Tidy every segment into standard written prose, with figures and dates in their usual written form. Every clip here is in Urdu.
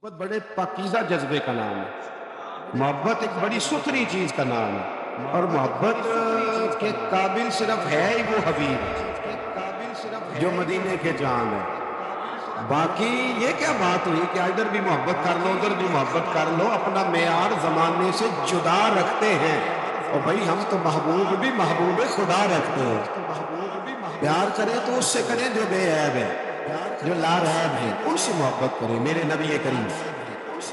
محبت بڑے پاکیزہ جذبے کا نام ہے۔ محبت ایک بڑی ستھری چیز کا نام ہے، اور محبت کے قابل صرف ہے ہی وہ حبیب جو مدینے کے جان ہے۔ باقی یہ کیا بات ہوئی کہ ادھر بھی محبت کر لو ادھر بھی محبت کر لو، اپنا معیار زمانے سے جدا رکھتے ہیں۔ اور بھائی ہم تو محبوب بھی محبوب خدا رکھتے ہیں۔ پیار کریں تو اس سے کریں جو بے عیب ہے، جو لا رہب ہے، ان سے محبت کریں۔ میرے نبی کریم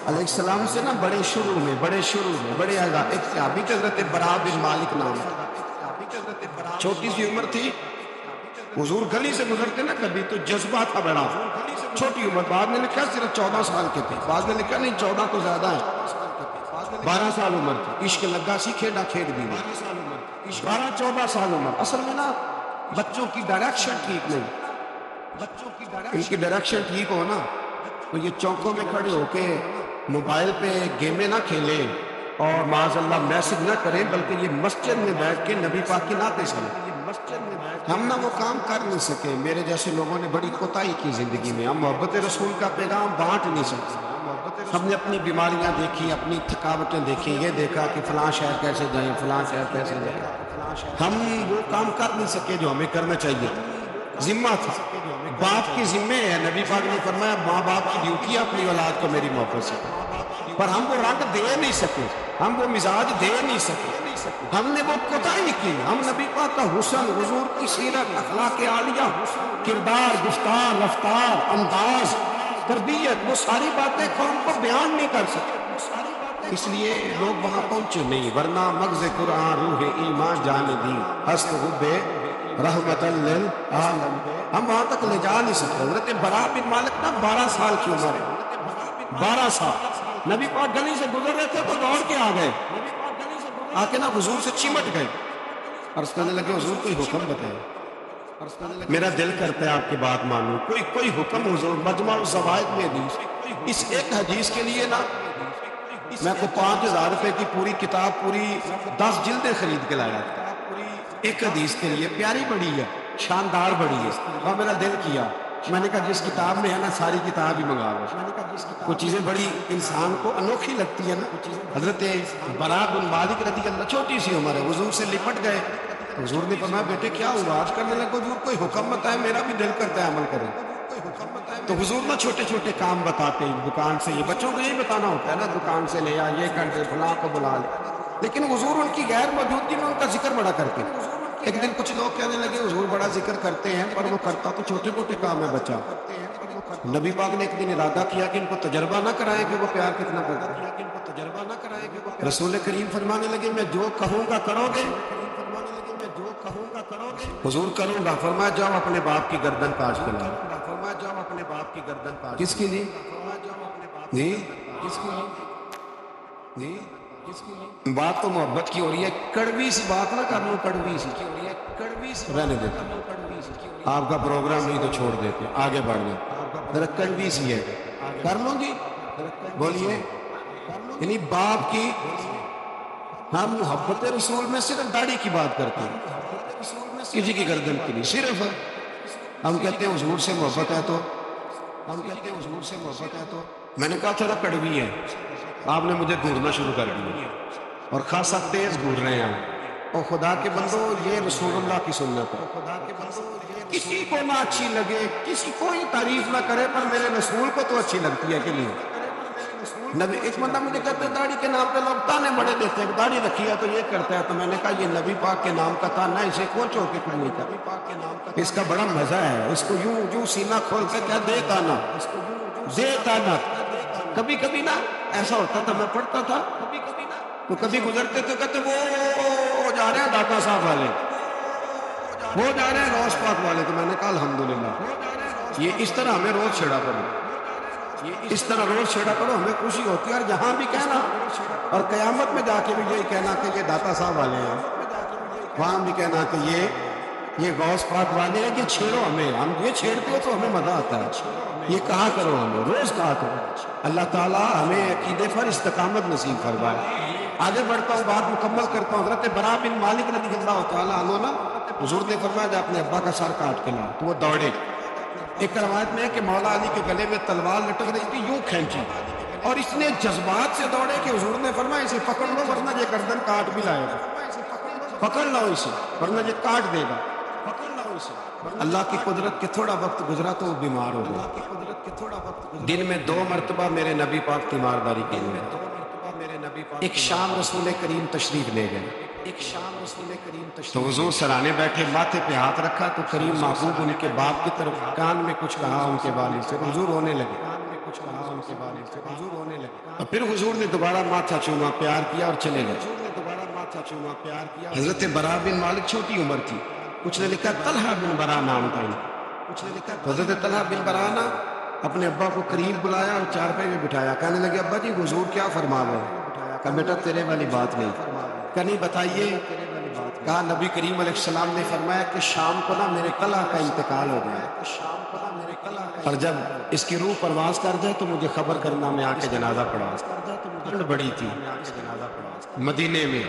علیہ السلام سے نا بڑے شروع میں بڑے آزاد ایک صحابی کے حضرت برا بن مالک نام تھا، چھوٹی سی عمر تھی، حضور گلی سے گزرتے نا کبھی تو جذبہ تھا بڑا، چھوٹی عمر، بعد نے لکھا صرف 14 سال کے تھے، بعد نے لکھا نہیں 14 تو زیادہ ہے، 12 سال عمر تھی، عشق لگا سی کھیڑا کھیڑ بھی 12-14 سال عمر۔ اصل میں نا بچوں کی ڈائریکشن ٹھیک نہیں، ان کی ڈائریکشن ٹھیک ہو نا تو یہ چوکوں میں کھڑے ہو کے موبائل پہ گیمیں نہ کھیلیں اور معاذ اللہ میسج نہ کریں، بلکہ یہ مسجد میں بیٹھ کے نبی پاک کی نعتیں سنیں۔ ہم نہ وہ کام کر نہیں سکے، میرے جیسے لوگوں نے بڑی کوتاہی کی زندگی میں، ہم محبت رسول کا پیغام بانٹ نہیں سکتے۔ ہم نے اپنی بیماریاں دیکھی، اپنی تھکاوٹیں دیکھی، یہ دیکھا کہ فلاں شہر کیسے جائیں، فلاں شہر کیسے جائیں، ہم وہ کام کر نہیں سکے جو ہمیں کرنا چاہیے تھا۔ ذمہ تھا، باپ کی ذمہ ہے، نبی پاک نے فرمایا ماں باپ کی ڈیوٹی ہے اپنی اولاد کو میری محبت سے، پر ہم وہ رنگ دے نہیں سکے، ہم وہ مزاج دے نہیں سکے، ہم نے وہ کوتاہی کی۔ ہم نبی پاک کا حسن، حضور کی سیرت، اخلاق عالیہ، کردار، گفتار، رفتار، انداز، تربیت، وہ ساری باتیں قوم کو بیان نہیں کر سکے، اس لیے لوگ وہاں پہنچے نہیں، ورنہ مغز قرآن روح ایمان جان دی ہست حب رحمت للعالم، ہم وہاں تک لے جا نہیں سکتے۔ حضرت برا بن مالک نا 12 سال کی عمر ہے، 12 سال، نبی پاک گلی سے گزر رہے تھے تو دوڑ کے آ گئے، آ کے نا حضور سے چمٹ گئے، عرض کرنے لگے حضور کوئی حکم بتائیں، میرا دل کرتا ہے آپ کی بات مانوں، کوئی حکم حضور۔ مجمع الزوائد میں حدیث، اس ایک حدیث کے لیے نا میں کو 5000 روپے کی پوری کتاب، پوری 10 جلدیں خرید کے لایا تھا، ایک حدیث کے لیے۔ پیاری بڑی ہے، شاندار بڑی ہے، اور میرا دل کیا، میں نے کہا جس کتاب میں ہے نا ساری کتاب ہی منگا لو، وہ چیزیں بڑی انسان کو انوکھی لگتی ہے نا۔ حضرت برا بن مالک رضی اللہ، چھوٹی سی عمر ہے، حضور سے لپٹ گئے، حضور نے فرمایا بیٹے کیا ہوا؟ آج کرنے لگے حضور کوئی حکم بتائے، میرا بھی دل کرتا ہے عمل کریں۔ تو حضور نہ چھوٹے چھوٹے کام بتاتے ہیں، دکان سے، یہ بچوں کو یہی بتانا ہوتا ہے نا، دکان سے لے آ، یہ کر دے، فلاں کو بلا لے، لیکن حضور ان کی غیر موجودگی میں ان کا ذکر بڑا کرتے ہیں۔ ایک دن کچھ لوگ کہنے لگے حضور بڑا ذکر کرتے ہیں پر وہ کرتا تو چھوٹے چھوٹے کام ہے بچہ۔ نبی پاک نے ایک دن ارادہ کیا کہ ان کو تجربہ نہ کرائے کہ وہ پیار کتنا کرتا ہے۔ رسول کریم فرمانے لگے میں جو کہوں گا کرو گے؟ حضور کروں گا، فرمایا جاؤ اپنے باپ کی گردن کاٹ کے لاؤ۔ کس کے لیے؟ جی کس کے لیے؟ جی بات تو محبت کی ہو رہی ہے، کڑوی سی بات نہ کر لوں، کڑوی سی رہنے دیتا ہوں، آپ کا پروگرام نہیں تو چھوڑ دیتے، آگے بڑھ جائیں، ذرا کڑوی سی ہے، کر لوں جی، بولیے۔ یعنی باپ کی، ہم محبت رسول میں صرف داڑھی کی بات کرتے ہیں، کسی کی گردن کی نہیں، صرف ہم کہتے ہیں حضور سے محبت ہے تو میں نے کہا تھوڑا کڑوی ہے، آپ نے مجھے گھورنا شروع کر دیا، اور خاصا تیز گھور رہے ہیں ہم۔ اور خدا کے بندو یہ رسول اللہ کی سنت ہے، کسی کو نہ اچھی لگے، کسی کوئی تعریف نہ کرے، پر میرے رسول کو تو اچھی لگتی ہے کہ نہیں؟ نبی، ایک بندہ مجھے کہتے ہیں داڑھی کے نام پہ لوگ تانے بڑے دیتے ہیں، داڑھی رکھی ہے تو یہ کرتا ہے، تو میں نے کہا یہ نبی پاک کے نام کا تانا ہے، اسے کون چھوڑ کے کوئی نہیں کرتا، اس کا بڑا مزہ ہے، اس کو یوں سینہ کھول کے کہا دے تانا، دے تانا۔ کبھی کبھی نا ایسا ہوتا تھا، میں پڑھتا تھا تو کبھی گزرتے تو کہتے وہ جا رہے ہیں داتا صاحب والے، وہ جا رہے ہیں روز پاک والے، تو میں نے کہا الحمدللہ، یہ اس طرح ہمیں روز چھیڑا کرو، اس طرح روز چھیڑا کرو، ہمیں خوشی ہوتی ہے، اور جہاں بھی کہنا، اور قیامت میں جا کے بھی یہی کہنا کہ یہ داتا صاحب والے ہیں، وہاں بھی کہنا کہ یہ غوث پاک والے ہیں، کہ چھیڑو ہمیں، ہم یہ چھیڑتے ہو تو ہمیں مزہ آتا ہے، یہ کہا کرو، ہمیں روز کہا کرو۔ اللہ تعالیٰ ہمیں عقیدے پر استقامت نصیب فرمائے۔ آگے بڑھتا ہوں، بات مکمل کرتا ہوں۔ حضرت برا بن مالک رضی اللہ تعالیٰ عنہ نا، حضور نے فرمایا جا اپنے ابا کا سر کاٹ کے لا، تو وہ دوڑے۔ ایک روایت میں ہے کہ مولا علی کے گلے میں تلوار لٹک رہی تھی، یوں کھینچی، اور اس نے جذبات سے دوڑے کہ حضور نے فرمایا اسے پکڑ لو ورنہ یہ گردن کاٹ بھی لائے گا، پکڑ لو اسے ورنہ یہ کاٹ دے گا، پکڑ لو اسے۔ اللہ کی قدرت کے تھوڑا وقت گزرا تو وہ بیمار ہو گیا۔ دن میں 2 مرتبہ میرے نبی پاک تیمارداری کی ہوئی۔ ایک شام رسول کریم تشریف لے گئے، تو حضور سرانے بیٹھے، ماتھے پہ ہاتھ رکھا تو کریم محبوب ان کے باپ کی طرف کان میں کچھ کہا ان کے والد سے، حضور رونے لگے، اور پھر حضور نے دوبارہ ماتھا چوما، پیار کیا اور چلے گئے۔ حضرت برا بن مالک چھوٹی عمر تھی، کچھ نے لکھا طلحہ بن برا نام تھا ان کا۔ حضرت طلحہ بن برا نے اپنے ابا کو قریب بلایا اور چارپائی میں بٹھایا، کہنے لگے ابا جی حضور کیا فرما رہے ہیں؟ کہا بیٹا تیرے والی بات نہیں۔ کہا نہیں بتائیے۔ کہا نبی کریم علیہ السلام نے فرمایا کہ شام کو نا میرے طلحہ کا انتقال ہو گیا، اور جب اس کی روح پرواز کر جائے تو مجھے خبر کرنا، میں آ کے جنازہ پڑھا۔ ٹھنڈ بڑی تھی مدینے میں،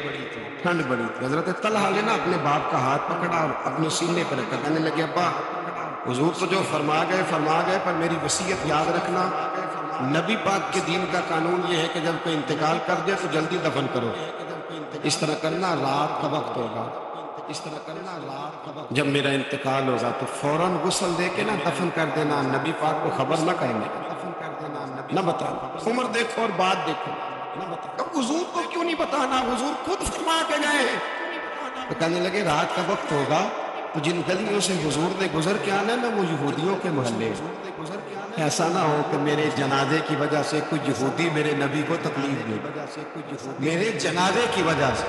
ٹھنڈ بڑی تھی۔ حضرت طلحہ نے نا اپنے باپ کا ہاتھ پکڑا اور اپنے سینے پر رکھا، کہنے لگے ابا حضور تو جو فرما گئے پر میری وصیت یاد رکھنا، نبی پاک کے دین کا قانون یہ ہے کہ جب کوئی انتقال کر جائے تو جلدی دفن کرو، اس طرح کرنا رات کا وقت ہوگا، جب میرا انتقال ہوگا تو فوراً غسل دے کے نا دفن کر دینا، نبی پاک کو خبر نہ کرنا، نہ بتانا، عمر دیکھو اور بات دیکھو۔ اب حضور کو کیوں نہیں بتانا؟ حضور خود فرما کے گئے ہیں۔ تو کہنے لگے رات کا وقت ہوگا تو جن گلیوں سے حضور نے گزر کے آنا نا وہ یہودیوں کے محلے، ایسا نہ ہو کہ میرے جنازے کی وجہ سے کوئی یہودی میرے نبی کو تکلیف دے، میرے جنازے کی وجہ سے،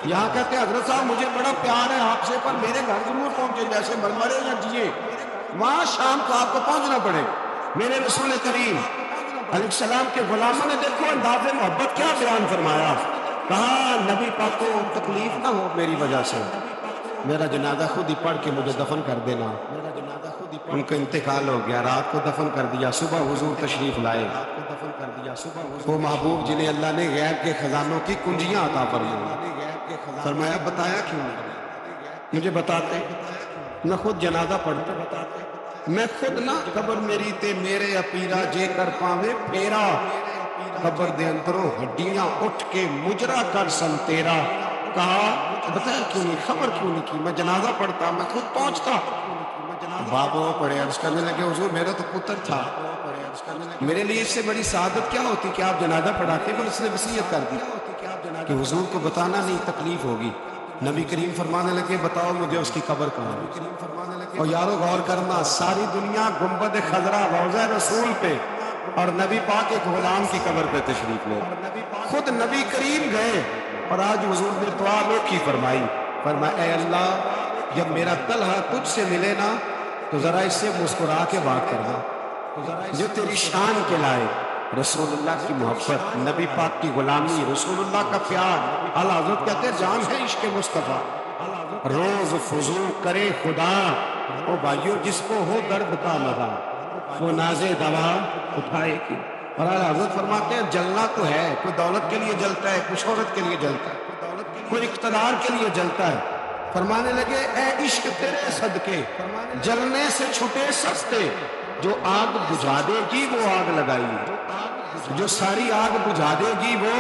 یہاں کہتے ہیں حضرت صاحب مجھے بڑا پیار ہے آپ سے، پر میرے گھر ضرور پہنچے، جیسے مرمرے یا جیے وہاں شام کو آپ کو پہنچنا پڑے۔ میرے رسول کریم علیہ السلام کے غلاموں نے دیکھو انداز محبت کیا بیان فرمایا، کہا نبی پاک کو تکلیف نہ ہو میری وجہ سے، میرا جنازہ خود ہی پڑھ کے مجھے دفن کر دینا۔ ان کا انتقال ہو گیا، رات کو دفن کر دیا، صبح حضور تشریف لائے، وہ محبوب جنہیں اللہ نے غیب کے خزانوں کی کنجیاں عطا فرمائی، فرمایا بتایا کیوں نہیں؟ مجھے بتاتے، میں خود جنازہ پڑھتا، میں خود نہ قبر میری تے میرے اپیرا جے کر پاوے پھیرا، قبر دے اندروں ہڈیاں اٹھ کے مجرا کر سن تیرا۔ کہا بتایا کیوں نہیں، خبر کیوں نہیں کی؟ میں جنازہ پڑھتا، میں خود پہنچتا۔ بابو پڑھے، عرض کرنے لگے حضور میرا تو پتر تھا، میرے لیے اس سے بڑی سعادت کیا ہوتی کہ آپ جنازہ پڑھاتے، پر اس نے وصیت کر دی کہ حضور کو بتانا نہیں، تکلیف ہوگی۔ نبی کریم فرمانے لگے بتاؤ مجھے اس کی قبر کہاں ہے؟ اور یارو غور کرنا، ساری دنیا گنبد خضرا روضہ رسول پہ اور نبی پاک ایک غلام کی قبر پہ تشریف لے، خود نبی کریم گئے اور آج حضور نے دعا انوکھی فرمائی، فرمایا اے اللہ جب میرا طلحہ تجھ سے ملے نا تو ذرا اس سے مسکرا کے بات کرنا، جو تیری شان کے لائے، رسول اللہ کی محبت، نبی پاک کی غلامی، رسول اللہ کا پیار۔ اعلیٰ حضرت کہتے ہیں جان ہے عشق مصطفیٰ، روز فضول کرے خدا، او بھائیو جس کو ہو درد کا مزہ وہ ناز دوا اٹھائے کی۔ اور اعلیٰ حضرت فرماتے ہیں جلنا تو ہے، کوئی دولت کے لیے جلتا ہے، کوئی شہرت کے لیے جلتا ہے، کوئی اقتدار کے لیے جلتا ہے۔ فرمانے لگے اے عشق تیرے صدقے جلنے سے چھٹے سستے، جو آگ بجھا دے گی وہ آگ لگائیے، جو ساری آگ بجھا دے گی وہ